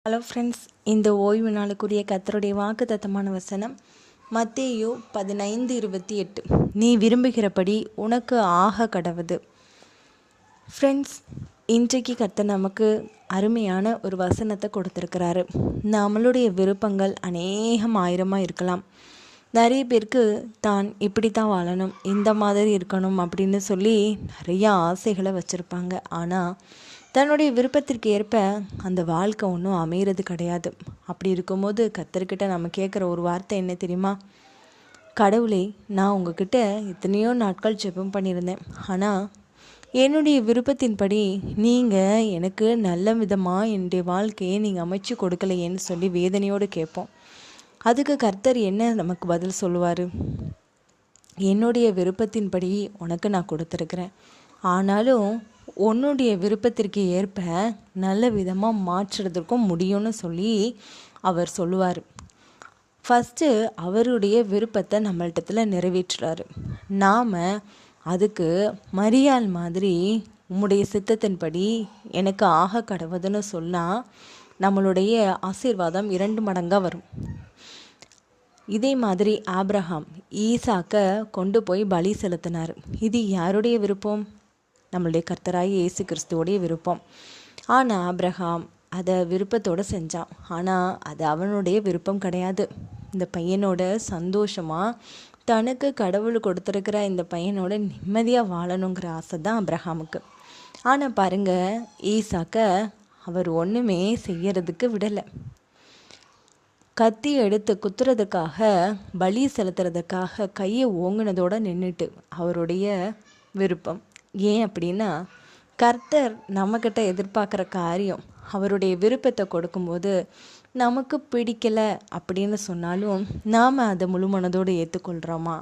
Hello friends, இந்த ஓய்வு நாளுக்குரிய கர்த்தருடைய வாக்குத்தத்தமான வசனம் மத்தேயு 15:28. நீ விரும்புகிறபடி உனக்கு ஆக கடவது. ஃப்ரெண்ட்ஸ், இன்றைக்கு கர்த்தர் நமக்கு அருமையான ஒரு வசனத்தை கொடுத்துருக்கிறாரு. நம்மளுடைய விருப்பங்கள் அநேகம் ஆயிரமாக இருக்கலாம். நிறைய பேருக்கு தான் இப்படி தான் வாழணும், இந்த மாதிரி இருக்கணும் அப்படின்னு சொல்லி நிறையா ஆசைகளை வச்சுருப்பாங்க. ஆனால் தன்னுடைய விருப்பத்திற்கு ஏற்ப அந்த வாழ்க்கை ஒன்றும் அமைகிறது கிடையாது. அப்படி இருக்கும்போது கர்த்தர்கிட்ட நம்ம கேட்குற ஒரு வார்த்தை என்ன தெரியுமா? கடவுளே, நான் உங்ககிட்ட எத்தனையோ நாட்கள் ஜெபம் பண்ணியிருந்தேன், ஆனால் என்னுடைய விருப்பத்தின்படி நீங்கள் எனக்கு நல்ல விதமாக என்னுடைய வாழ்க்கையை நீங்கள் அமைச்சு கொடுக்கலையேன்னு சொல்லி வேதனையோடு கேட்போம். அதுக்கு கர்த்தர் என்ன நமக்கு பதில் சொல்லுவார்? என்னுடைய விருப்பத்தின்படி உனக்கு நான் கொடுத்துருக்குறேன், ஆனாலும் உன்னுடைய விருப்பத்திற்கு ஏற்ப நல்ல விதமாக மாற்றுறதுக்கும் முடியும்னு சொல்லி அவர் சொல்லுவார். ஃபஸ்ட்டு அவருடைய விருப்பத்தை நம்மள்கிட்ட நிறைவேற்றுறாரு. நாம் அதுக்கு மரியாள் மாதிரி உம்முடைய சித்தத்தின்படி எனக்கு ஆக கடவுதுன்னு சொன்னால் நம்மளுடைய ஆசீர்வாதம் 2 மடங்காக வரும். இதே மாதிரி ஆபிரகாம் ஈசாக்கை கொண்டு போய் பலி செலுத்தினார். இது யாருடைய விருப்பம்? நம்மளுடைய கர்த்தராகிய இயேசு கிறிஸ்துவோடைய விருப்பம். ஆனால் ஆபிரகாம் அதை விருப்பத்தோடு செஞ்சான். ஆனால் அது அவனுடைய விருப்பம் கிடையாது. இந்த பையனோட சந்தோஷமாக தனக்கு கடவுள் கொடுத்துருக்கிற இந்த பையனோட நிம்மதியாக வாழணுங்கிற ஆசை தான் ஆபிரகாமுக்கு. ஆனால் பாருங்கள், ஈசாக்க அவர் ஒன்றுமே செய்யறதுக்கு விடலை. கத்தி எடுத்து குத்துறதுக்காக, பலி செலுத்துறதுக்காக கையை ஓங்கினதோடு நின்றுட்டு அவருடைய விருப்பம். ஏன் அப்படின்னா, கர்த்தர் நம்மக்கிட்ட எதிர்பார்க்குற காரியம் அவருடைய விருப்பத்தை கொடுக்கும்போது நமக்கு பிடிக்கலை அப்படின்னு சொன்னாலும் நாம் அதை முழு மனதோடு ஏற்றுக்கொள்கிறோமா?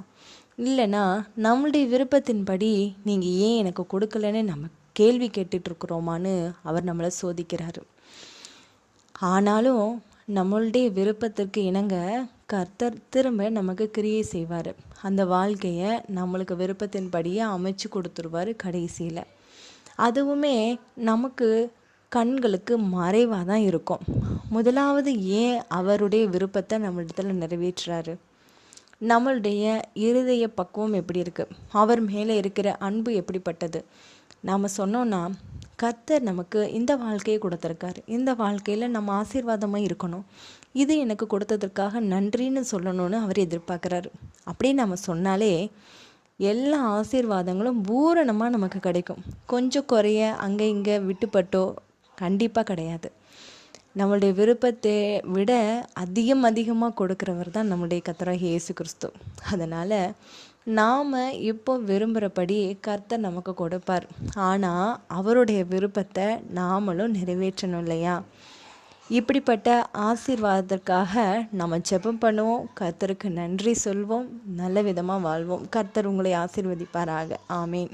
இல்லைன்னா நம்மளுடைய விருப்பத்தின்படி நீங்கள் ஏன் எனக்கு கொடுக்கலன்னு நம்ம கேள்வி கேட்டுட்ருக்குறோமான்னு அவர் நம்மளை சோதிக்கிறாரு. ஆனாலும் நம்மளுடைய விருப்பத்திற்கு இணங்க கர்த்தர் திரும்ப நமக்கு கிரியை செய்வார். அந்த வாழ்க்கையை நம்மளுக்கு விருப்பத்தின்படியே அமைச்சு கொடுத்துருவார் கடைசியில். அதுவுமே நமக்கு கண்களுக்கு மறைவாக தான் இருக்கும். முதலாவது ஏன் அவருடைய விருப்பத்தை நம்மளிடத்தில் நிறைவேற்றுறாரு? நம்மளுடைய இருதய பக்குவம் எப்படி இருக்குது? அவர் மேலே இருக்கிற அன்பு எப்படிப்பட்டது? நாம் சொன்னோன்னா கர்த்தர் நமக்கு இந்த வாழ்க்கையை கொடுத்துருக்காரு, இந்த வாழ்க்கையில் நம்ம ஆசீர்வாதமாக இருக்கணும், இது எனக்கு கொடுத்ததற்காக நன்றின்னு சொல்லணும்னு அவர் எதிர்பார்க்குறாரு. அப்படின்னு நம்ம சொன்னாலே எல்லா ஆசீர்வாதங்களும் பூரணமாக நமக்கு கிடைக்கும். கொஞ்சம் குறைய அங்கே இங்கே விட்டுப்பட்டோ கண்டிப்பாக கிடையாது. நம்மளுடைய விருப்பத்தை விட அதிகமாக கொடுக்குறவர் தான் நம்முடைய கர்த்தராகிய இயேசு கிறிஸ்து. அதனால் நாம் இப்போ விரும்புகிறபடி கர்த்தர் நமக்கு கொடுப்பார். ஆனால் அவருடைய விருப்பத்தை நாமளும் நிறைவேற்றணும் இல்லையா? இப்படிப்பட்ட ஆசீர்வாதத்திற்காக நம்ம ஜெபம் பண்ணுவோம், கர்த்தருக்கு நன்றி சொல்வோம், நல்ல விதமாக வாழ்வோம். கர்த்தர் உங்களை ஆசீர்வதிப்பாராக. ஆமேன்.